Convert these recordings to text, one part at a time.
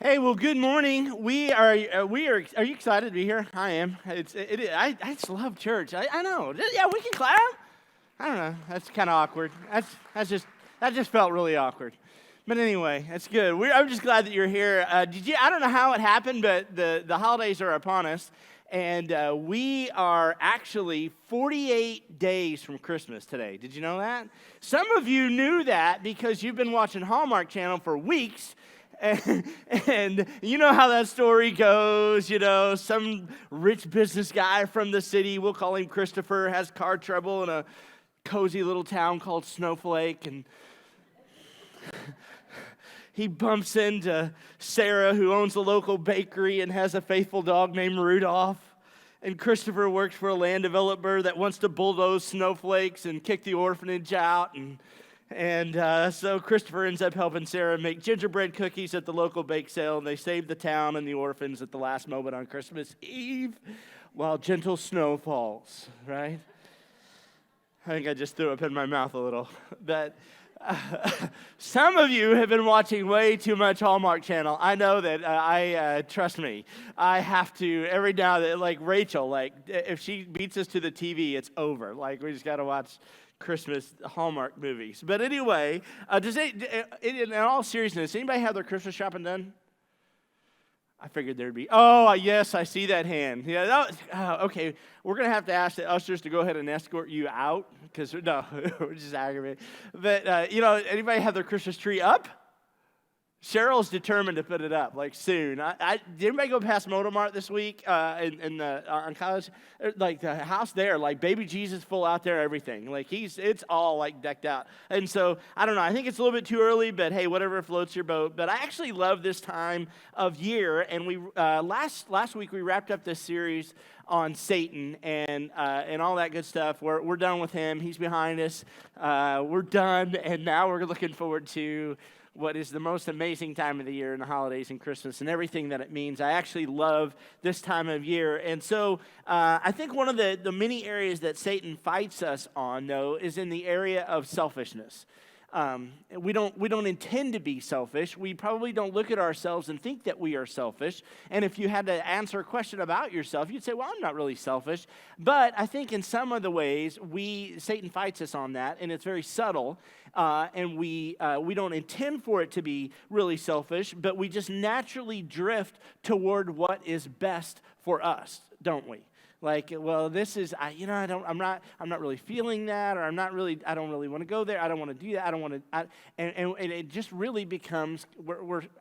Hey, well, good morning. Are you excited to be here? I am. I just love church. I know. Yeah, we can clap. I don't know. That's kind of awkward. That just felt really awkward. But anyway, that's good. I'm just glad that you're here. I don't know how it happened, but the holidays are upon us. And we are actually 48 days from Christmas today. Did you know that? Some of you knew that because you've been watching Hallmark Channel for weeks. And you know how that story goes, some rich business guy from the city, we'll call him Christopher, has car trouble in a cozy little town called Snowflake, and he bumps into Sarah, who owns a local bakery and has a faithful dog named Rudolph. And Christopher works for a land developer that wants to bulldoze snowflakes and kick the orphanage out. And so Christopher ends up helping Sarah make gingerbread cookies at the local bake sale, and they save the town and the orphans at the last moment on Christmas Eve while gentle snow falls, right? I think I just threw up in my mouth a little. But some of you have been watching way too much Hallmark Channel. I know that. Trust me, I have to every now and then, like Rachel, if she beats us to the TV, it's over. We just got to watch Christmas Hallmark movies. But anyway, in all seriousness, anybody have their Christmas shopping done? I figured there'd be. Oh, yes, I see that hand. Yeah, okay. We're going to have to ask the ushers to go ahead and escort you out because, no, we're just aggravated. But, anybody have their Christmas tree up? Cheryl's determined to put it up, soon. Did anybody go past Motomart this week on college? The house there, baby Jesus full out there, everything. It's all, decked out. And so, I don't know. I think it's a little bit too early, but hey, whatever floats your boat. But I actually love this time of year. And we last week, we wrapped up this series on Satan and all that good stuff. We're done with him. He's behind us. We're done. And now we're looking forward to what is the most amazing time of the year in the holidays and Christmas and everything that it means. I actually love this time of year. And so I think one of the many areas that Satan fights us on, though, is in the area of selfishness. We don't intend to be selfish. We probably don't look at ourselves and think that we are selfish. And if you had to answer a question about yourself, you'd say, well, I'm not really selfish. But I think in some of the ways, Satan fights us on that, and it's very subtle. And we don't intend for it to be really selfish, but we just naturally drift toward what is best for us, don't we? This is, I'm not really feeling that, or I don't really want to go there. I don't want to do that. I don't want to, and it just really becomes,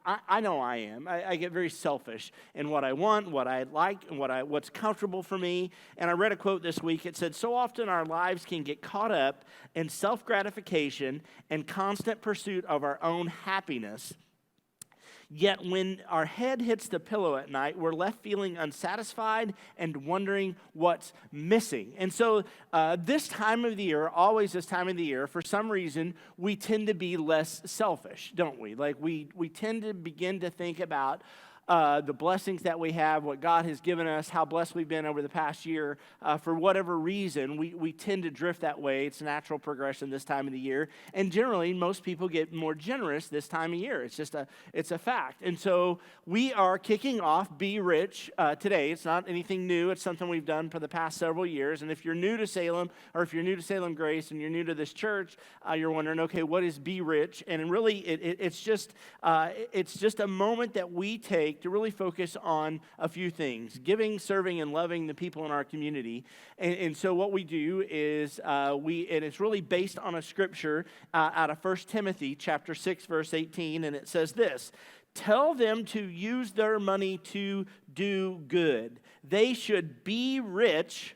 I know I am. I get very selfish in what I want, what I like, and what's comfortable for me. And I read a quote this week. It said, so often our lives can get caught up in self-gratification and constant pursuit of our own happiness. Yet when our head hits the pillow at night, we're left feeling unsatisfied and wondering what's missing. And so this time of the year, always this time of the year, for some reason, we tend to be less selfish, don't we? We tend to begin to think about the blessings that we have, what God has given us, how blessed we've been over the past year. For whatever reason, we tend to drift that way. It's a natural progression this time of the year. And generally, most people get more generous this time of year. It's a fact. And so we are kicking off Be Rich today. It's not anything new. It's something we've done for the past several years. And if you're new to Salem, or if you're new to Salem Grace and you're new to this church, you're wondering, okay, what is Be Rich? And really, it's just a moment that we take to really focus on a few things: giving, serving, and loving the people in our community. And so what we do is and it's really based on a scripture out of 1 Timothy chapter 6, verse 18, and it says this: tell them to use their money to do good. They should be rich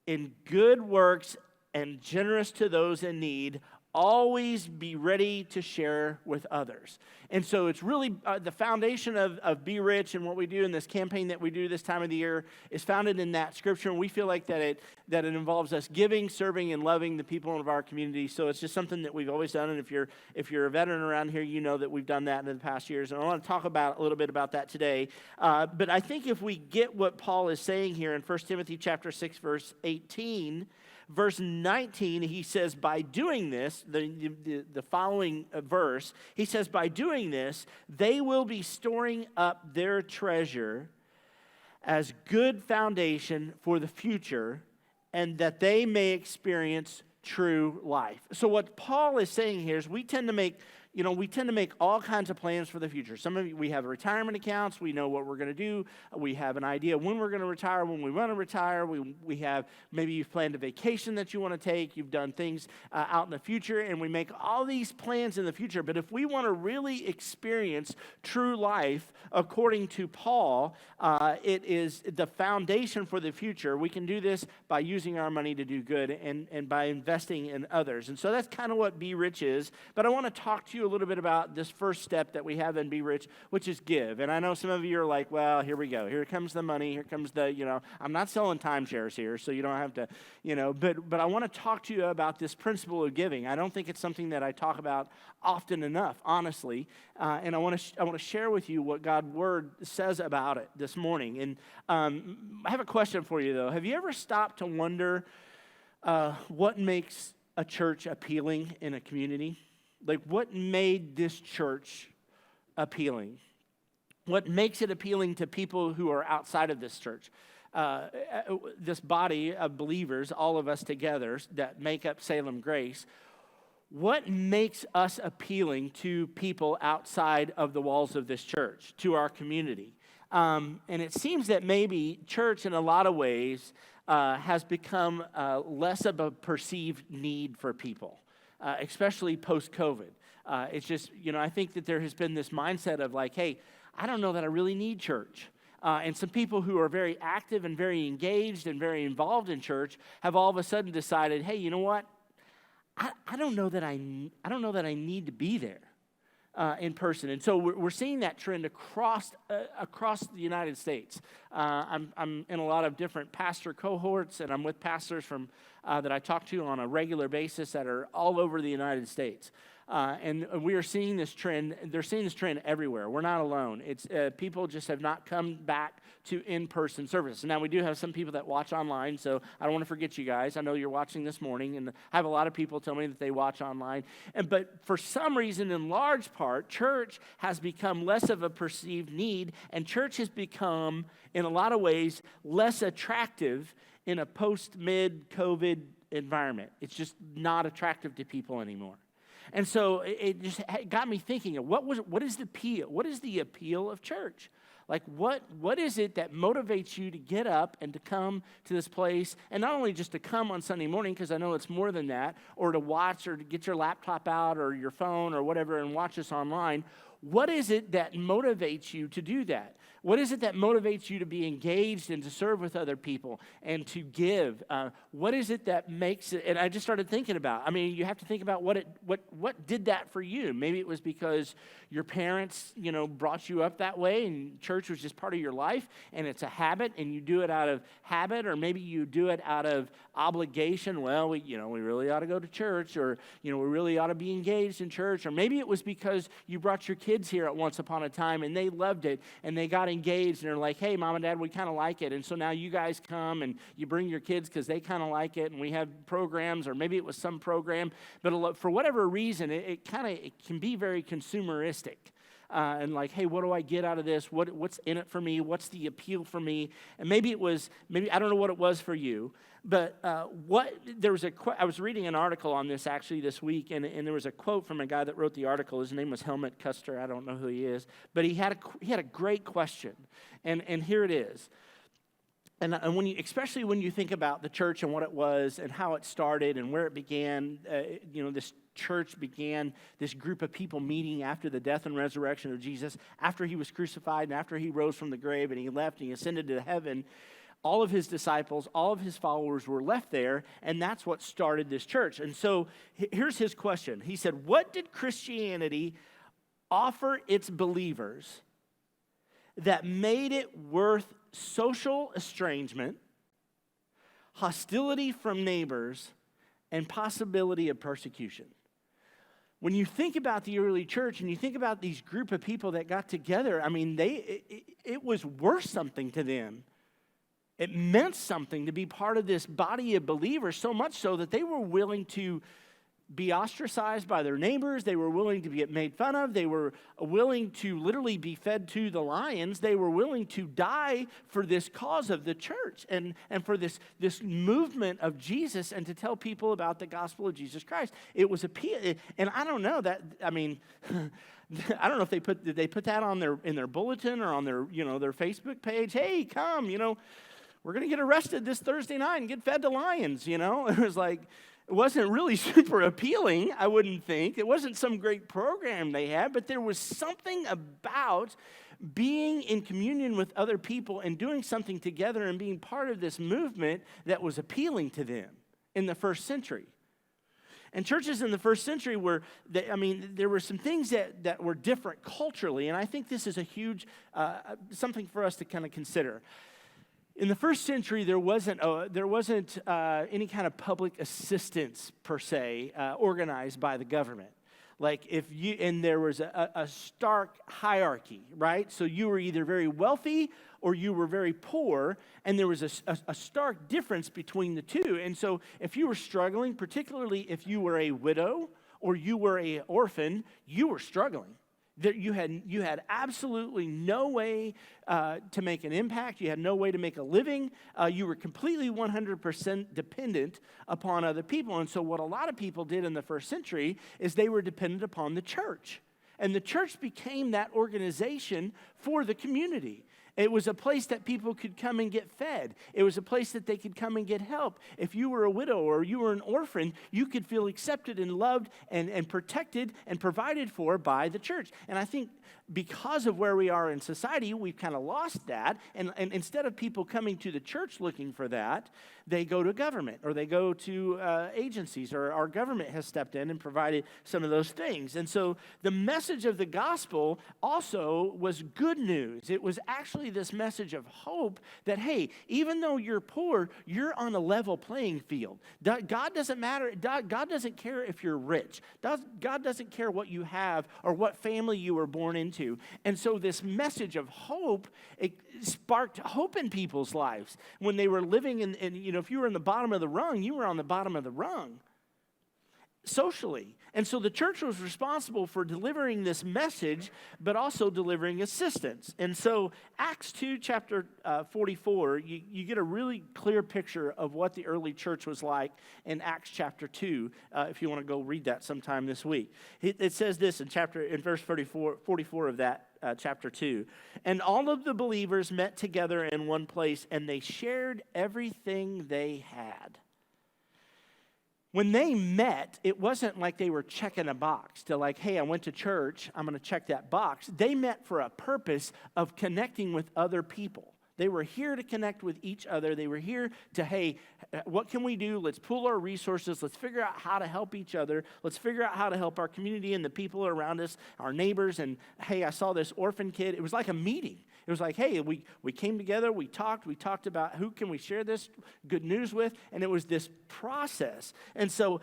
in good works and generous to those in need. Always be ready to share with others. And so it's really the foundation of Be Rich, and what we do in this campaign that we do this time of the year is founded in that scripture. And we feel like that it involves us giving, serving, and loving the people of our community. So it's just something that we've always done. And if you're a veteran around here, you know that we've done that in the past years. And I want to talk a little bit about that today. But I think if we get what Paul is saying here in 1 Timothy chapter 6, verse 18, verse 19, he says, by doing this, the following verse, he says, by doing this, they will be storing up their treasure as good foundation for the future, and that they may experience true life. So what Paul is saying here is we tend to make all kinds of plans for the future. Some of you, we have retirement accounts. We know what we're going to do. We have an idea when we're going to retire, when we want to retire. We have, maybe you've planned a vacation that you want to take. You've done things out in the future, and we make all these plans in the future. But if we want to really experience true life, according to Paul, it is the foundation for the future. We can do this by using our money to do good and by investing in others. And so that's kind of what Be Rich is. But I want to talk to you a little bit about this first step that we have in Be Rich, which is give. And I know some of you are like, well, here we go. Here comes the money. Here comes I'm not selling timeshares here, so you don't have to, but I want to talk to you about this principle of giving. I don't think it's something that I talk about often enough, honestly. And I want to share with you what God's Word says about it this morning. And I have a question for you, though. Have you ever stopped to wonder what makes a church appealing in a community? Like, what made this church appealing? What makes it appealing to people who are outside of this church? This body of believers, all of us together that make up Salem Grace, what makes us appealing to people outside of the walls of this church, to our community? And it seems that maybe church, in a lot of ways, has become less of a perceived need for people. Especially post-COVID. It's just, I think that there has been this mindset of like, hey, I don't know that I really need church. And some people who are very active and very engaged and very involved in church have all of a sudden decided, hey, you know what? I don't know that I need to be there in person. And so we're seeing that trend across the United States. I'm in a lot of different pastor cohorts, and I'm with pastors from that I talk to on a regular basis that are all over the United States. And we are seeing this trend. They're seeing this trend everywhere. We're not alone. It's people just have not come back to in-person service. Now, we do have some people that watch online, so I don't want to forget you guys. I know you're watching this morning, and I have a lot of people tell me that they watch online. But for some reason, in large part, church has become less of a perceived need, and church has become, in a lot of ways, less attractive in a post-mid-COVID environment. It's just not attractive to people anymore. And so it just got me thinking, what is the appeal? What is the appeal of church? Like, what is it that motivates you to get up and to come to this place, and not only just to come on Sunday morning, because I know it's more than that, or to watch or to get your laptop out or your phone or whatever and watch us online. What is it that motivates you to do that? What is it that motivates you to be engaged and to serve with other people and to give? What is it that makes it? And I just started thinking about, you have to think about what did that for you? Maybe it was because your parents, brought you up that way and church was just part of your life and it's a habit and you do it out of habit, or maybe you do it out of obligation. Well, we really ought to go to church, or, we really ought to be engaged in church. Or maybe it was because you brought your kids here at once upon a time and they loved it and they got engaged and they're like, hey, Mom and Dad, we kind of like it. And so now you guys come and you bring your kids because they kind of like it, and we have programs, or maybe it was some program. But for whatever reason, it can be very consumeristic. And like, hey, what do I get out of this? What's in it for me? What's the appeal for me? And maybe I don't know what it was for you, but I was reading an article on this actually this week, and there was a quote from a guy that wrote the article. His name was Helmut Custer. I don't know who he is, but he had a great question, and here it is. And especially when you think about the church and what it was and how it started and where it began, this church began, this group of people meeting after the death and resurrection of Jesus, after he was crucified and after he rose from the grave and he left and he ascended to heaven. All of his disciples, all of his followers were left there, and that's what started this church. And so here's his question. He said, what did Christianity offer its believers that made it worth social estrangement, hostility from neighbors, and possibility of persecution? When you think about the early church and you think about these group of people that got together, it was worth something to them It meant something to be part of this body of believers, so much so that they were willing to be ostracized by their neighbors. They were willing to get made fun of. They were willing to literally be fed to the lions. They were willing to die for this cause of the church and for this movement of Jesus and to tell people about the gospel of Jesus Christ. It was and I don't know that, I mean, I don't know if did they put that on in their bulletin or on their Facebook page? Hey, come, we're going to get arrested this Thursday night and get fed to lions, It was like, it wasn't really super appealing, I wouldn't think. It wasn't some great program they had, but there was something about being in communion with other people and doing something together and being part of this movement that was appealing to them in the first century. And churches in the first century there were some things that were different culturally, and I think this is a huge, something for us to kind of consider. In the first century, there wasn't any kind of public assistance per se organized by the government. Like there was a stark hierarchy, right? So you were either very wealthy or you were very poor, and there was a stark difference between the two. And so if you were struggling, particularly if you were a widow or you were an orphan, you were struggling. That you had absolutely no way to make an impact. You had no way to make a living. You were completely 100% dependent upon other people. And so what a lot of people did in the first century is they were dependent upon the church. And the church became that organization for the community. It was a place that people could come and get fed. It was a place that they could come and get help. If you were a widow or you were an orphan, you could feel accepted and loved and protected and provided for by the church. And I think because of where we are in society, we've kind of lost that. And instead of people coming to the church looking for that, they go to government or they go to agencies, or our government has stepped in and provided some of those things. And so the message of the gospel also was good news. It was actually this message of hope that, hey, even though you're poor, you're on a level playing field. God doesn't matter. God doesn't care if you're rich. God doesn't care what you have or what family you were born into. And so this message of hope, it sparked hope in people's lives when they were living in if you were in the bottom of the rung, you were on the bottom of the rung socially. And so the church was responsible for delivering this message, but also delivering assistance. And so Acts 2, chapter 44, you get a really clear picture of what the early church was like in Acts chapter 2, if you want to go read that sometime this week. It says this in verse 44 of that chapter 2. And all of the believers met together in one place, and they shared everything they had. When they met, it wasn't like they were checking a box to like, hey, I went to church, I'm going to check that box. They met for a purpose of connecting with other people. They were here to connect with each other. They were here to, hey, what can we do? Let's pool our resources. Let's figure out how to help each other. Let's figure out how to help our community and the people around us, our neighbors. And, hey, I saw this orphan kid. It was like a meeting. It was like, hey, we came together, we talked about who can we share this good news with, and it was this process. And so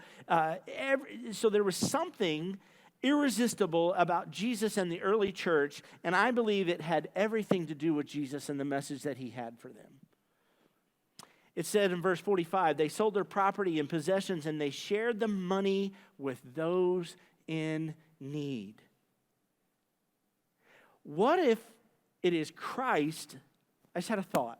so there was something irresistible about Jesus and the early church, and I believe it had everything to do with Jesus and the message that he had for them. It said in verse 45, they sold their property and possessions, and they shared the money with those in need. What if it is Christ? I just had a thought.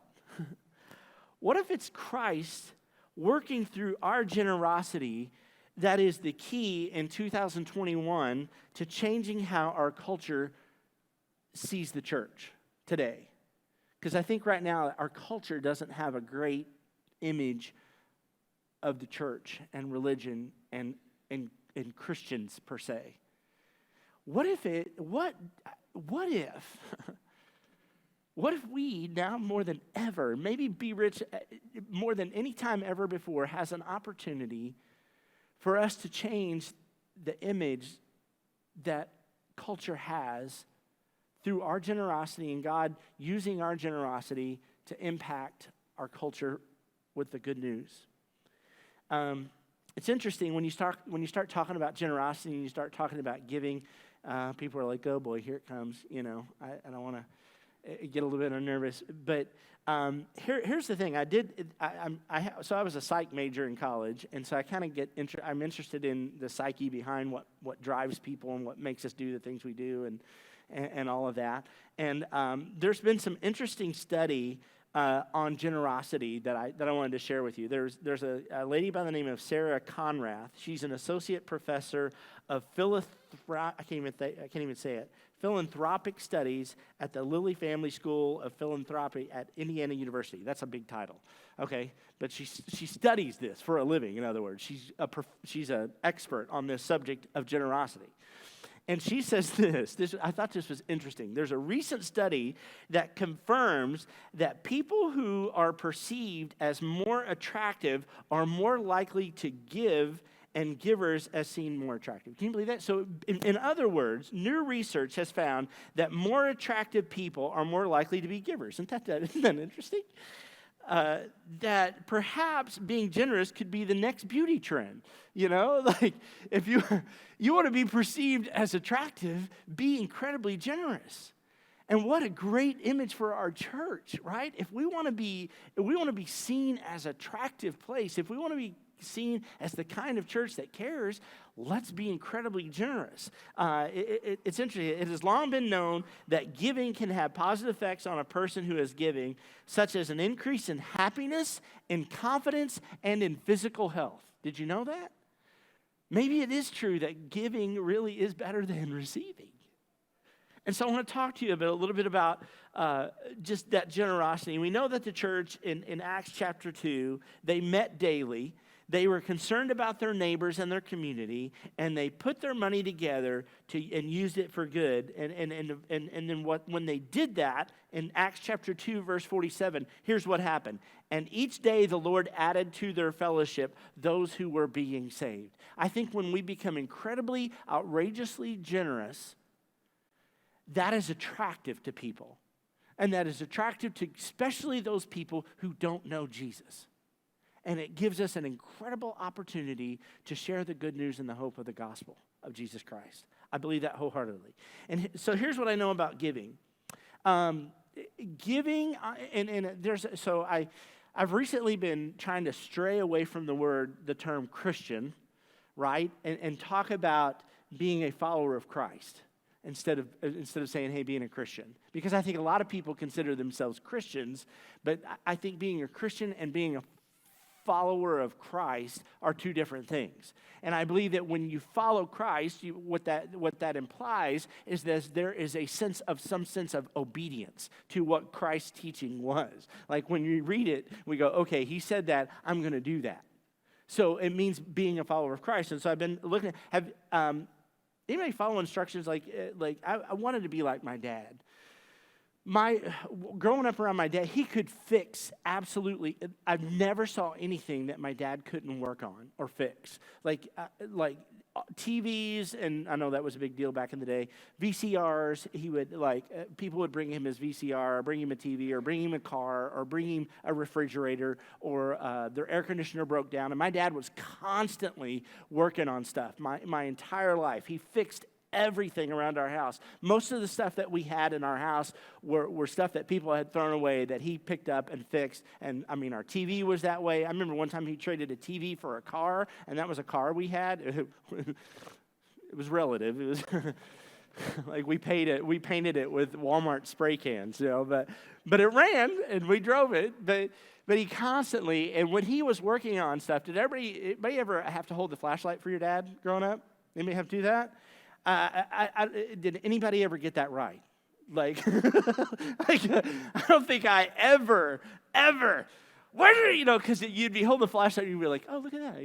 What if it's Christ working through our generosity that is the key in 2021 to changing how our culture sees the church today? Because I think right now our culture doesn't have a great image of the church and religion and Christians per se. What if we now more than ever, maybe Be Rich more than any time ever before, has an opportunity for us to change the image that culture has through our generosity and God using our generosity to impact our culture with the good news. It's interesting when you start talking about generosity and you start talking about giving, people are like, oh boy, here it comes, I don't want to. get a little bit nervous. But here's the thing. So I was a psych major in college, and so I kind of I'm interested in the psyche behind what drives people and what makes us do the things we do and all of that. And there's been some interesting study on generosity that I wanted to share with you. There's a lady by the name of Sarah Conrath. She's an associate professor of philanthropic studies at the Lilly Family School of Philanthropy at Indiana University. That's a big title, okay? But she studies this for a living. In other words, she's an expert on this subject of generosity. And she says this, I thought this was interesting. There's a recent study that confirms that people who are perceived as more attractive are more likely to give, and givers as seen more attractive. Can you believe that? So in other words, new research has found that more attractive people are more likely to be givers. Isn't that interesting? That perhaps being generous could be the next beauty trend. Like if you want to be perceived as attractive, be incredibly generous. And what a great image for our church, right? If we want to be seen as an attractive place, if we want to be seen as the kind of church that cares, let's be incredibly generous. It's interesting. It has long been known that giving can have positive effects on a person who is giving, such as an increase in happiness, in confidence, and in physical health. Did you know that? Maybe it is true that giving really is better than receiving. And so I want to talk to you a little bit about just that generosity. We know that the church in Acts chapter 2, they met daily. They were concerned about their neighbors and their community, and they put their money together and used it for good. And then when they did that, in Acts chapter 2, verse 47, here's what happened. And each day the Lord added to their fellowship those who were being saved. I think when we become incredibly, outrageously generous, that is attractive to people. And that is attractive to especially those people who don't know Jesus. And it gives us an incredible opportunity to share the good news and the hope of the gospel of Jesus Christ. I believe that wholeheartedly. And so here's what I know about giving. I've recently been trying to stray away from the term Christian, right? And talk about being a follower of Christ instead of saying, hey, being a Christian. Because I think a lot of people consider themselves Christians, but I think being a Christian and being a follower of Christ are two different things. And I believe that when you follow Christ, what that implies is that there is some sense of obedience to what Christ's teaching was. Like when you read it, we go, okay, he said that, I'm going to do that. So it means being a follower of Christ. And so I've been looking at, anybody follow instructions like I wanted to be like my dad. Growing up around my dad, he could fix absolutely. I never saw anything that my dad couldn't work on or fix. Like TVs, and I know that was a big deal back in the day. VCRs, he would people would bring him his VCR, or bring him a TV, or bring him a car, or bring him a refrigerator, or their air conditioner broke down. And my dad was constantly working on stuff. My entire life, he fixed everything around our house. Most of the stuff that we had in our house were stuff that people had thrown away that he picked up and fixed. And I mean, our TV was that way. I remember one time he traded a TV for a car, and that was a car we had. It was relative. It was like we painted it with Walmart spray cans, but it ran and we drove it. But he constantly, and when he was working on stuff, did anybody ever have to hold the flashlight for your dad growing up? Anybody have to do that? Did anybody ever get that right? I don't think I ever, because you'd be holding the flashlight and you'd be like, oh, look at that,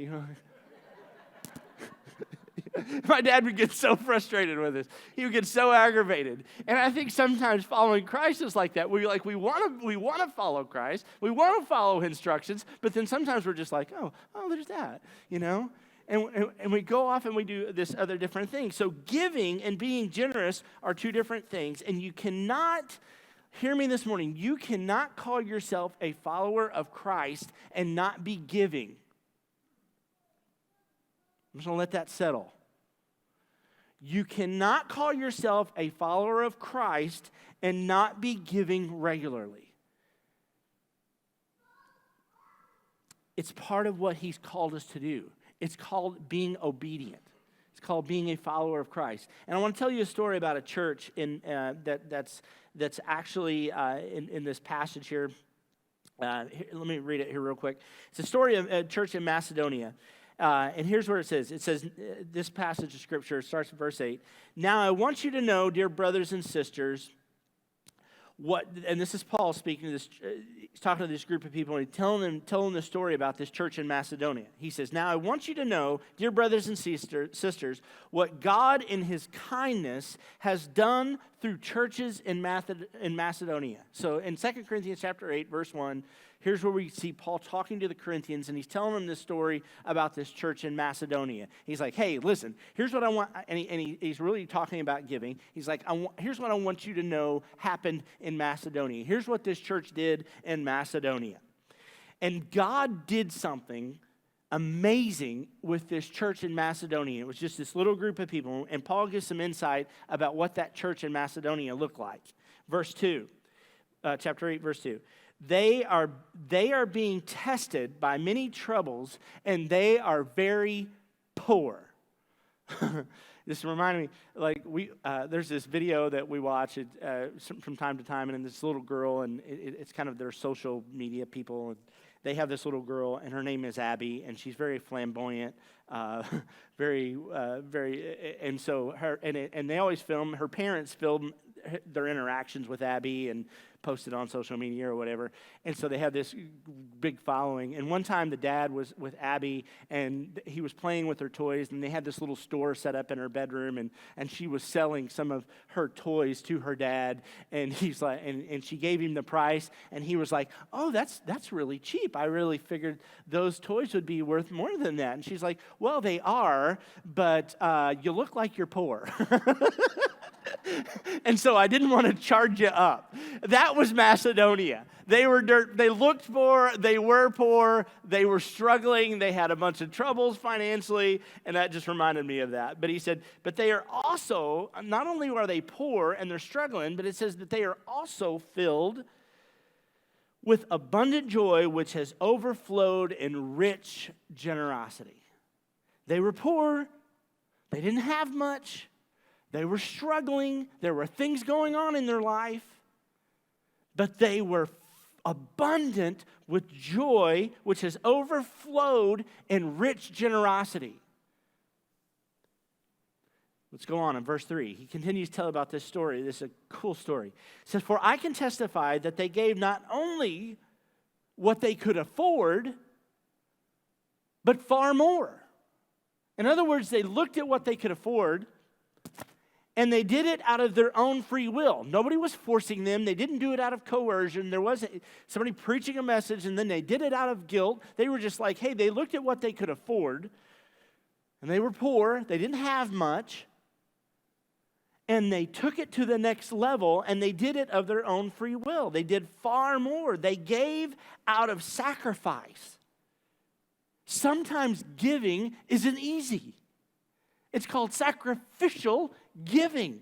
My dad would get so frustrated with us. He would get so aggravated. And I think sometimes following Christ is like that. We want to follow Christ. We want to follow instructions, but then sometimes we're just like, oh, there's that, And we go off and we do this other different thing. So giving and being generous are two different things. And you cannot, hear me this morning, you cannot call yourself a follower of Christ and not be giving. I'm just going to let that settle. You cannot call yourself a follower of Christ and not be giving regularly. It's part of what he's called us to do. It's called being obedient. It's called being a follower of Christ. And I want to tell you a story about a church that's actually in this passage here. Let me read it here real quick. It's a story of a church in Macedonia. And here's where it says. It says, this passage of Scripture starts in verse 8. Now I want you to know, dear brothers and sisters, and this is Paul speaking to this, he's talking to this group of people, and he's telling the story about this church in Macedonia. He says, now I want you to know, dear brothers and sisters, what God in his kindness has done through churches in Macedonia. So in 2 Corinthians chapter 8, verse 1, here's where we see Paul talking to the Corinthians, and he's telling them this story about this church in Macedonia. He's like, hey, listen, here's what I want, and he's really talking about giving. He's like, here's what I want you to know happened in Macedonia. Here's what this church did in Macedonia. And God did something amazing with this church in Macedonia. It was just this little group of people, and Paul gives some insight about what that church in Macedonia looked like. Verse 2, chapter 8, verse 2. They are being tested by many troubles, and they are very poor. This reminded me, like there's this video that we watch from time to time, and this little girl, and it's kind of their social media people. And they have this little girl, and her name is Abby, and she's very flamboyant, very, and so and they always film. Her parents film their interactions with Abby and post it on social media or whatever. And so they have this big following. And one time the dad was with Abby, and he was playing with her toys, and they had this little store set up in her bedroom, and she was selling some of her toys to her dad. And he's like, and she gave him the price, and he was like, oh, that's really cheap. I really figured those toys would be worth more than that. And she's like, well, they are, but you look like you're poor. And so I didn't want to charge you up. That was Macedonia. They looked poor, they were poor, they were struggling, they had a bunch of troubles financially, and that just reminded me of that. But he said, but they are also, not only are they poor and they're struggling, but it says that they are also filled with abundant joy, which has overflowed in rich generosity. They were poor, they didn't have much, they were struggling. There were things going on in their life, but they were abundant with joy, which has overflowed in rich generosity. Let's go on in verse 3. He continues to tell about this story. This is a cool story. It says, for I can testify that they gave not only what they could afford, but far more. In other words, they looked at what they could afford, and they did it out of their own free will. Nobody was forcing them. They didn't do it out of coercion. There wasn't somebody preaching a message, and then they did it out of guilt. They were just like, hey, they looked at what they could afford, and they were poor. They didn't have much, and they took it to the next level, and they did it of their own free will. They did far more. They gave out of sacrifice. Sometimes giving isn't easy. It's called sacrificial giving.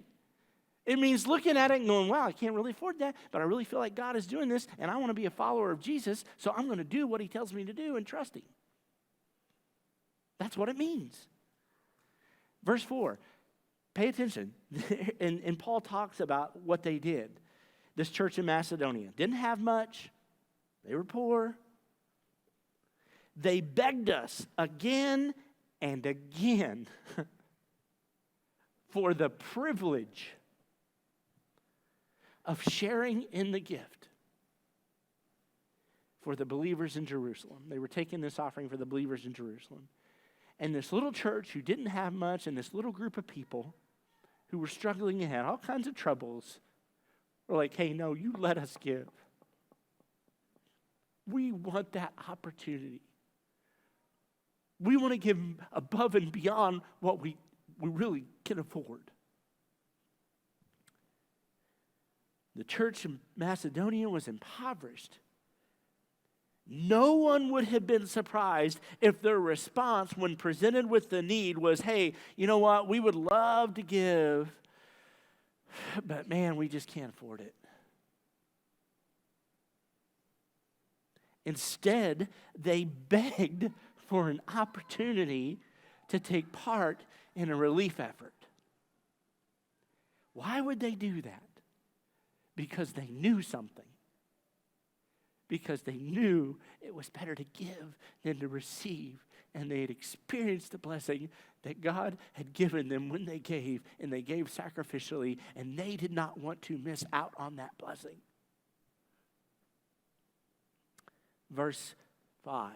It means looking at it and going, wow, I can't really afford that, but I really feel like God is doing this, and I want to be a follower of Jesus, so I'm going to do what he tells me to do and trust him. That's what it means. Verse 4, pay attention. And Paul talks about what they did. This church in Macedonia didn't have much. They were poor. They begged us again and again for the privilege of sharing in the gift for the believers in Jerusalem. They were taking this offering for the believers in Jerusalem. And this little church who didn't have much, and this little group of people who were struggling and had all kinds of troubles, were like, hey, no, you let us give. We want that opportunity. We want to give above and beyond what we really can afford. The church in Macedonia was impoverished. no one would have been surprised if their response when presented with the need was, hey, you know what, we would love to give, but man, we just can't afford it. Instead, they begged for an opportunity to take part in a relief effort. Why would they do that? Because they knew something. Because they knew it was better to give than to receive. And they had experienced the blessing that God had given them when they gave, and they gave sacrificially, and they did not want to miss out on that blessing. Verse 5.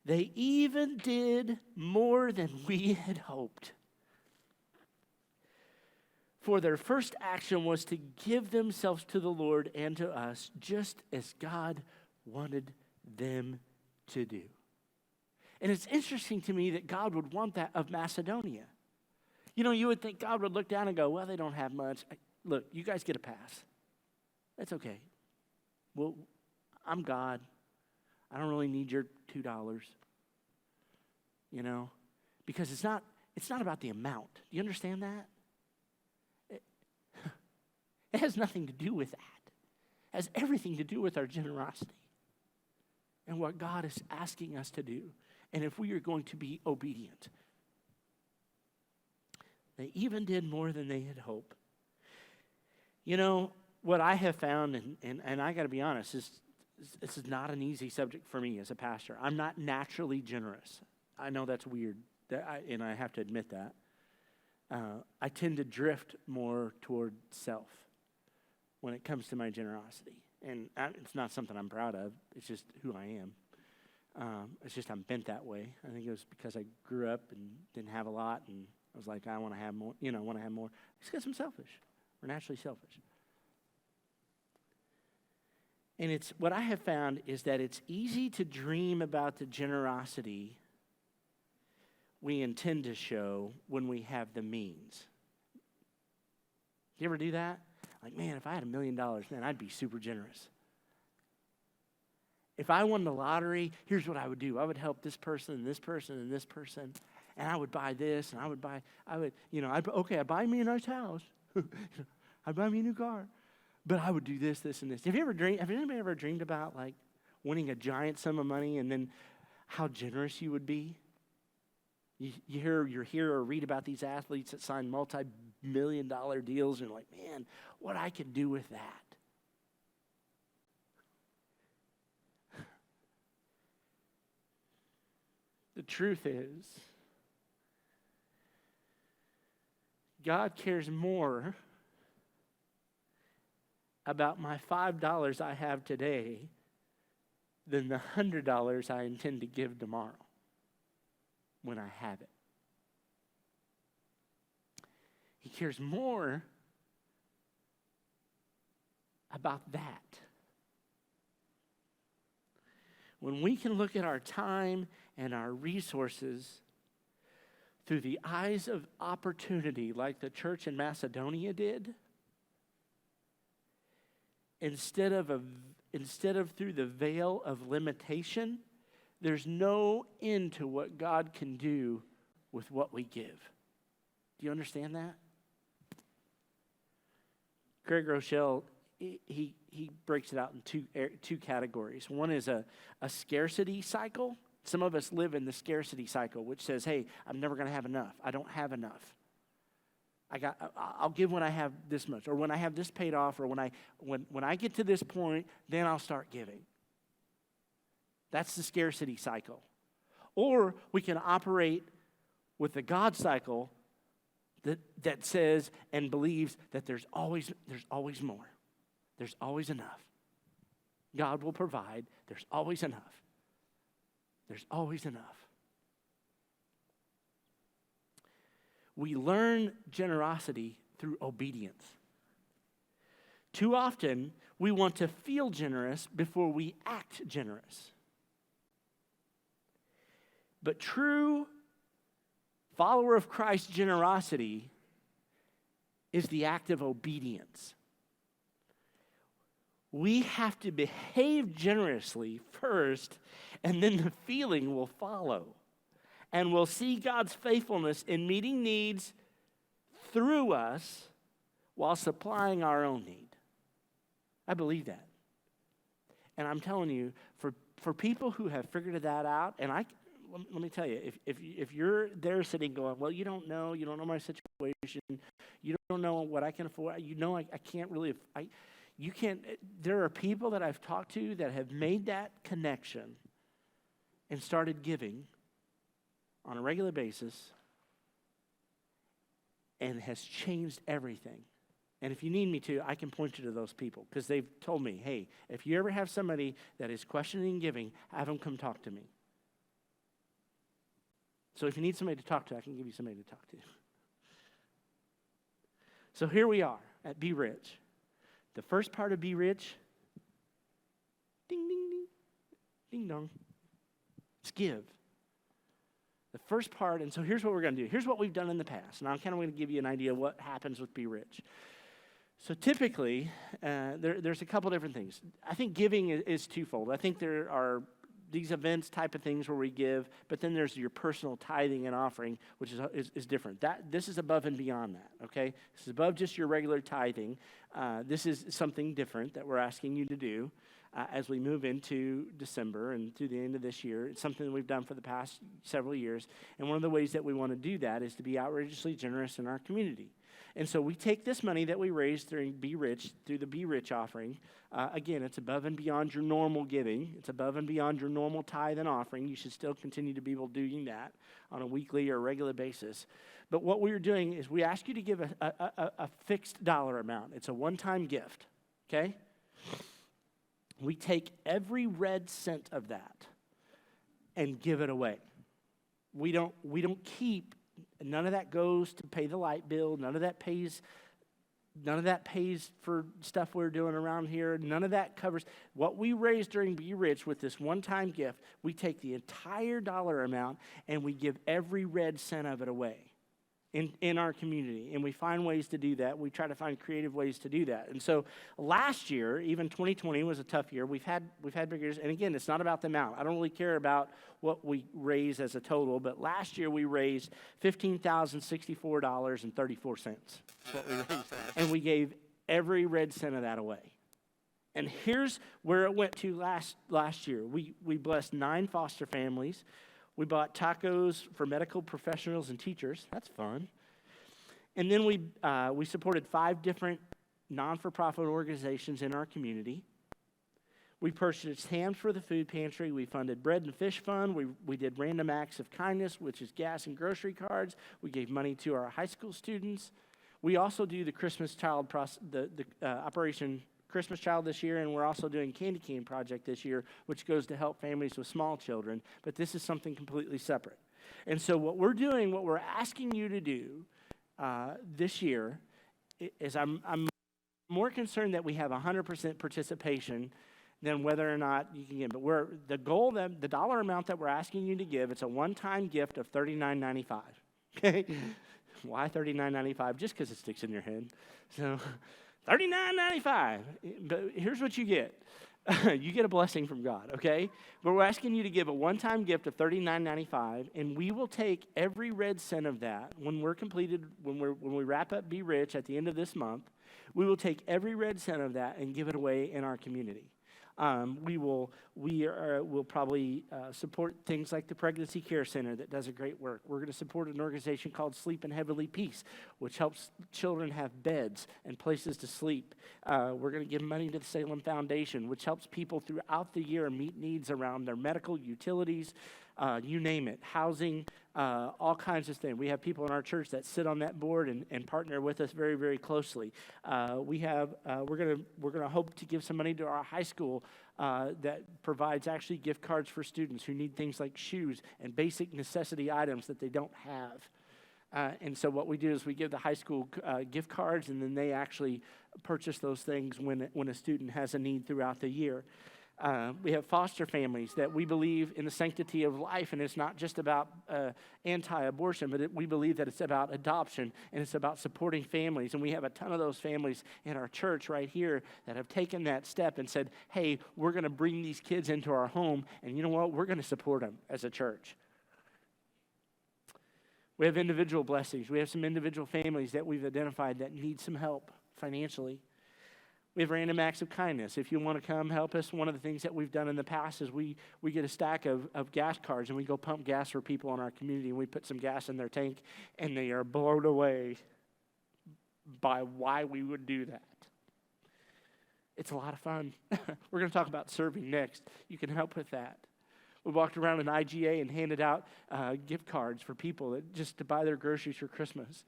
They even did more than we had hoped. For their first action was to give themselves to the Lord and to us, just as God wanted them to do. And it's interesting to me that God would want that of Macedonia. You know, you would think God would look down and go, well, they don't have much. Look, you guys get a pass. That's okay. Well, I'm God. I don't really need your $2. You know? Because it's not about the amount. Do you understand that? It has nothing to do with that. It has everything to do with our generosity and what God is asking us to do. And if we are going to be obedient. They even did more than they had hoped. You know, what I have found, and I got to be honest, this is not an easy subject for me as a pastor. I'm not naturally generous. I know that's weird, and I have to admit that. I tend to drift more toward self when it comes to my generosity. And it's not something I'm proud of. It's just who I am. It's just I'm bent that way. I think it was because I grew up and didn't have a lot, and I was like, I want to have more. I want to have more. It's because I'm selfish. We're naturally selfish. And it's what I have found is that it's easy to dream about the generosity we intend to show when we have the means. You ever do that? Like, man, if I had $1 million, man, I'd be super generous. If I won the lottery, here's what I would do. I would help this person and this person and this person, and I would buy this, and I'd buy me a nice house. I'd buy me a new car. But I would do this, this, and this. Have anybody ever dreamed about, like, winning a giant sum of money and then how generous you would be? You hear or read about these athletes that sign multi-million-dollar deals, and you're like, man, what I could do with that. The truth is, God cares more about my $5 I have today than the $100 I intend to give tomorrow when I have it. He cares more about that. When we can look at our time and our resources through the eyes of opportunity, like the church in Macedonia did, instead of through the veil of limitation, there's no end to what God can do with what we give. Do you understand that? Craig Rochelle, he breaks it out in two categories. One is a scarcity cycle. Some of us live in the scarcity cycle, which says, hey, I'm never going to have enough. I don't have enough. I'll give when I have this much, or when I have this paid off, or when I get to this point, then I'll start giving. That's the scarcity cycle. Or we can operate with the God cycle that says and believes that there's always more. There's always enough. God will provide. There's always enough. There's always enough. We learn generosity through obedience. Too often, we want to feel generous before we act generous. But true follower of Christ's generosity is the act of obedience. We have to behave generously first, and then the feeling will follow. And we'll see God's faithfulness in meeting needs through us while supplying our own need. I believe that. And I'm telling you, for people who have figured that out, and let me tell you, if you're there sitting going, well, you don't know my situation, you don't know what I can afford, I can't really, you can't, there are people that I've talked to that have made that connection and started giving on a regular basis and has changed everything. And if you need me to, I can point you to those people because they've told me, hey, if you ever have somebody that is questioning giving, have them come talk to me. So if you need somebody to talk to, I can give you somebody to talk to. So here we are at Be Rich. The first part of Be Rich, ding, ding, ding, ding dong, it's give. The first part, and so here's what we're going to do. Here's what we've done in the past. And I'm kind of going to give you an idea of what happens with Be Rich. So typically, there's a couple different things. I think giving is twofold. I think there are these events type of things where we give, but then there's your personal tithing and offering, which is different. This is above and beyond that, okay? This is above just your regular tithing. This is something different that we're asking you to do as we move into December and through the end of this year. It's something that we've done for the past several years, and one of the ways that we want to do that is to be outrageously generous in our community. And so we take this money that we raised during Be Rich, through the Be Rich offering. Again, it's above and beyond your normal giving. It's above and beyond your normal tithe and offering. You should still continue to be able doing that on a weekly or regular basis. But what we're doing is we ask you to give a fixed dollar amount. It's a one-time gift, okay? We take every red cent of that and give it away. We don't keep. None of that goes to pay the light bill. None of that pays for stuff we're doing around here. None of that covers what we raise during Be Rich with this one-time gift. We take the entire dollar amount and we give every red cent of it away in our community. And we find ways to do that. We try to find creative ways to do that. And so last year, even 2020 was a tough year. We've had big years. And again, it's not about the amount. I don't really care about what we raise as a total. But last year we raised $15,064.34. That's what we raised. And we gave every red cent of that away. And here's where it went to last year. We blessed 9 foster families. We bought tacos for medical professionals and teachers. That's fun. And then we supported 5 different non-for-profit organizations in our community. We purchased hams for the food pantry. We funded bread and fish fund. We did random acts of kindness, which is gas and grocery cards. We gave money to our high school students. We also do the Christmas Child Operation Christmas Child this year, and we're also doing Candy Cane Project this year, which goes to help families with small children, but this is something completely separate. And so what we're asking you to do this year is I'm more concerned that we have 100% participation than whether or not you can give. But the dollar amount that we're asking you to give, it's a one-time gift of $39.95, okay? Why $39.95? Just because it sticks in your head. So $39.95. But here's what you get. You get a blessing from God, okay? But we're asking you to give a one-time gift of $39.95, and we will take every red cent of that when we wrap up Be Rich at the end of this month. We will take every red cent of that and give it away in our community. We will probably support things like the Pregnancy Care Center that does a great work. We're going to support an organization called Sleep in Heavenly Peace, which helps children have beds and places to sleep. We're going to give money to the Salem Foundation, which helps people throughout the year meet needs around their medical utilities, you name it, housing, all kinds of things. We have people in our church that sit on that board and partner with us very, very closely. We're gonna hope to give some money to our high school that provides actually gift cards for students who need things like shoes and basic necessity items that they don't have. And so what we do is we give the high school gift cards, and then they actually purchase those things when a student has a need throughout the year. We have foster families that we believe in the sanctity of life, and it's not just about anti-abortion, but we believe that it's about adoption, and it's about supporting families. And we have a ton of those families in our church right here that have taken that step and said, hey, we're going to bring these kids into our home, and you know what? We're going to support them as a church. We have individual blessings. We have some individual families that we've identified that need some help financially. We have random acts of kindness. If you want to come help us, one of the things that we've done in the past is we get a stack of gas cards and we go pump gas for people in our community, and we put some gas in their tank, and they are blown away by why we would do that. It's a lot of fun. We're going to talk about serving next. You can help with that. We walked around an IGA and handed out gift cards for people just to buy their groceries for Christmas.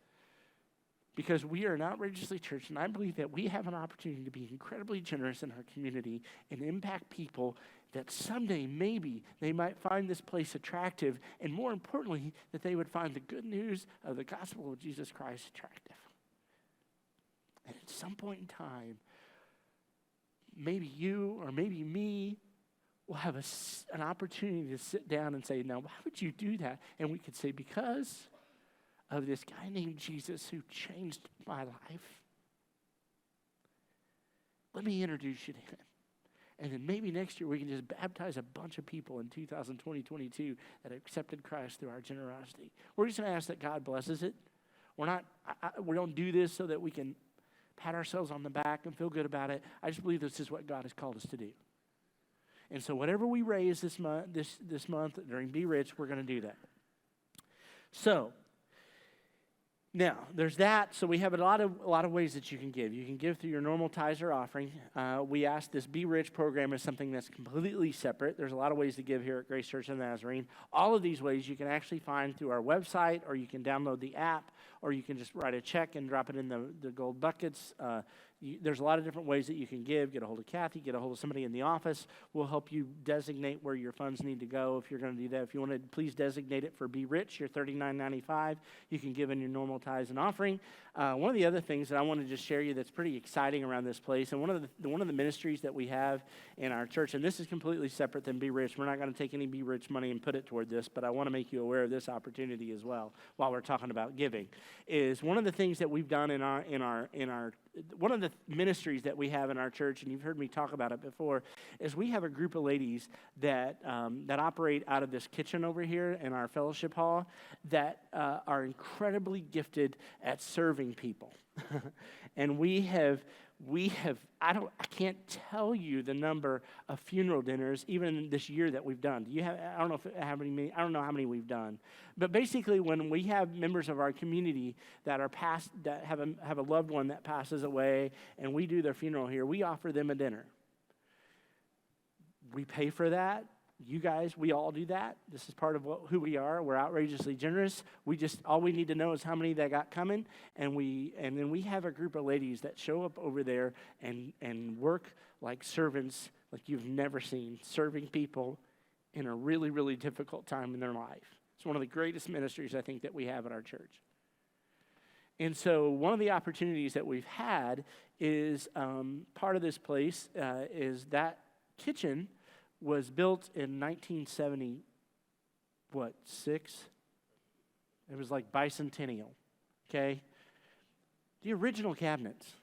Because we are an outrageously church, and I believe that we have an opportunity to be incredibly generous in our community and impact people that someday maybe they might find this place attractive, and more importantly, that they would find the good news of the gospel of Jesus Christ attractive. And at some point in time, maybe you or maybe me will have an opportunity to sit down and say, now, why would you do that? And we could say, because of this guy named Jesus who changed my life. Let me introduce you to him. And then maybe next year we can just baptize a bunch of people in 2022 that accepted Christ through our generosity. We're just going to ask that God blesses it. We don't do this so that we can pat ourselves on the back and feel good about it. I just believe this is what God has called us to do. And so whatever we raise this month during Be Rich, we're going to do that. So, now, there's that. So we have a lot of ways that you can give. You can give through your normal tithes or offering. We ask this Be Rich program is something that's completely separate. There's a lot of ways to give here at Grace Church of the Nazarene. All of these ways you can actually find through our website, or you can download the app, or you can just write a check and drop it in the gold buckets. There's a lot of different ways that you can give. Get a hold of Kathy, get a hold of somebody in the office. We'll help you designate where your funds need to go if you're going to do that. If you want to, please designate it for Be Rich, your $39.95. You can give in your normal tithes and offering. One of the other things that I want to just share you that's pretty exciting around this place, and one of the ministries that we have in our church, and this is completely separate than Be Rich. We're not going to take any Be Rich money and put it toward this, but I want to make you aware of this opportunity as well while we're talking about giving. Is one of the things that we've done in our one of the ministries that we have in our church, and you've heard me talk about it before, is we have a group of ladies that operate out of this kitchen over here in our fellowship hall that are incredibly gifted at serving people. And we have I can't tell you the number of funeral dinners even this year that we've done. I don't know how many we've done. But basically, when we have members of our community that have a loved one that passes away, and we do their funeral here, we offer them a dinner. We pay for that. You guys, we all do that. This is part of who we are. We're outrageously generous. All we need to know is how many they got coming, and then we have a group of ladies that show up over there and work like servants, like you've never seen, serving people in a really, really difficult time in their life. It's one of the greatest ministries I think that we have at our church. And so one of the opportunities that we've had is part of this place is that kitchen was built in 1976. It was like bicentennial, okay? The original cabinets.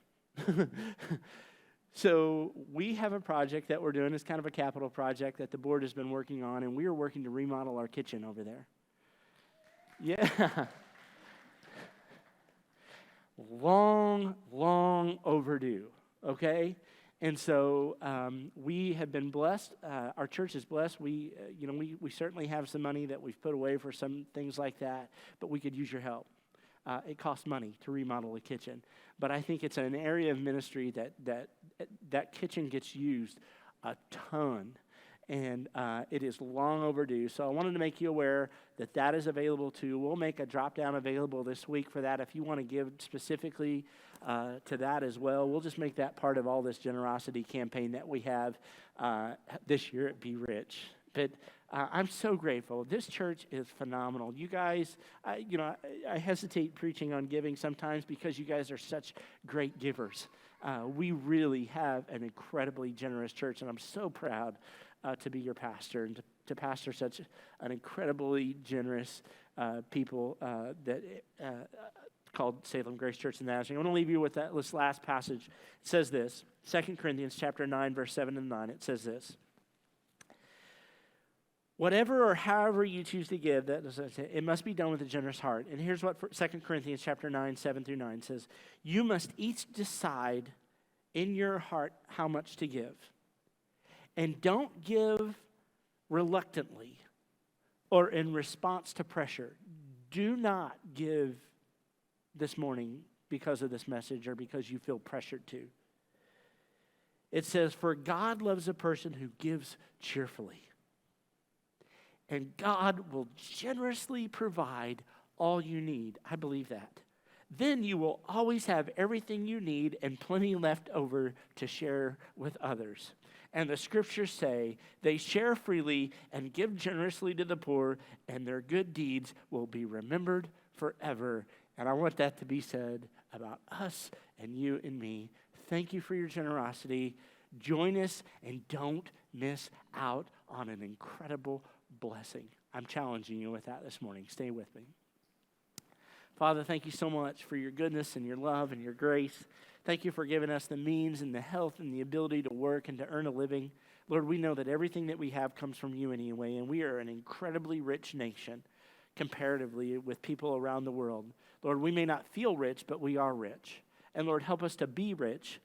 So we have a project that we're doing. It's kind of a capital project that the board has been working on, and we are working to remodel our kitchen over there. Yeah. Long overdue, okay? And so we have been blessed. Our church is blessed. We certainly have some money that we've put away for some things like that, but we could use your help. It costs money to remodel a kitchen, but I think it's an area of ministry that kitchen gets used a ton, and it is long overdue. So I wanted to make you aware that is available too. We'll make a drop down available this week for that if you want to give specifically to that as well. We'll just make that part of all this generosity campaign that we have this year at Be Rich. But I'm so grateful. This church is phenomenal. You guys, I hesitate preaching on giving sometimes because you guys are such great givers. We really have an incredibly generous church, and I'm so proud to be your pastor and to pastor such an incredibly generous people that called Salem Grace Church in Nazareth. I want to leave you with this last passage. It says this, 2 Corinthians chapter 9, verse 7 and 9. It says this. Whatever or however you choose to give, it must be done with a generous heart. And here's what 2 Corinthians chapter 9, 7 through 9 says. You must each decide in your heart how much to give. And don't give reluctantly or in response to pressure. Do not give this morning because of this message or because you feel pressured to. It says, for God loves a person who gives cheerfully. And God will generously provide all you need. I believe that. Then you will always have everything you need and plenty left over to share with others. And the scriptures say they share freely and give generously to the poor, and their good deeds will be remembered forever. And I want that to be said about us and you and me. Thank you for your generosity. Join us and don't miss out on an incredible blessing. I'm challenging you with that this morning. Stay with me. Father, thank you so much for your goodness and your love and your grace. Thank you for giving us the means and the health and the ability to work and to earn a living. Lord, we know that everything that we have comes from you anyway, and we are an incredibly rich nation comparatively with people around the world. Lord, we may not feel rich, but we are rich. And Lord, help us to be rich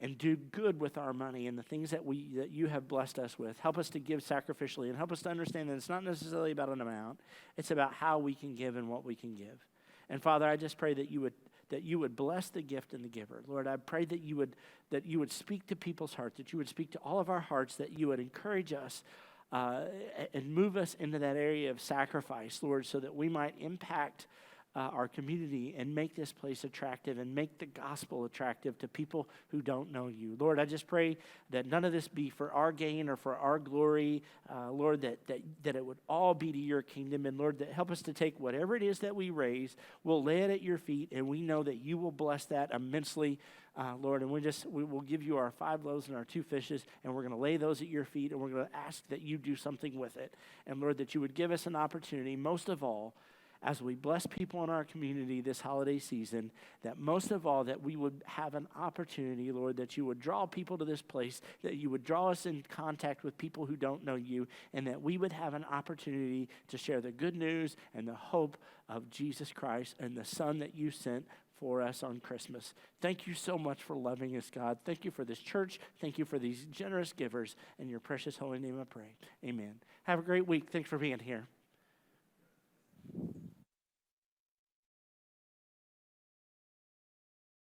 and do good with our money and the things that you have blessed us with. Help us to give sacrificially and help us to understand that it's not necessarily about an amount. It's about how we can give and what we can give. And Father, I just pray that you would bless the gift and the giver. Lord, I pray that you would speak to people's hearts, that you would speak to all of our hearts, that you would encourage us and move us into that area of sacrifice, Lord, so that we might impact our community and make this place attractive and make the gospel attractive to people who don't know you. Lord, I just pray that none of this be for our gain or for our glory. Lord, that it would all be to your kingdom. And Lord, that help us to take whatever it is that we raise, we'll lay it at your feet, and we know that you will bless that immensely, Lord. And we will give you our 5 loaves and our 2 fishes, and we're going to lay those at your feet, and we're going to ask that you do something with it. And Lord, that you would give us an opportunity, most of all, as we bless people in our community this holiday season, that most of all, that we would have an opportunity, Lord, that you would draw people to this place, that you would draw us in contact with people who don't know you, and that we would have an opportunity to share the good news and the hope of Jesus Christ and the Son that you sent for us on Christmas. Thank you so much for loving us, God. Thank you for this church. Thank you for these generous givers. In your precious holy name I pray. Amen. Have a great week. Thanks for being here.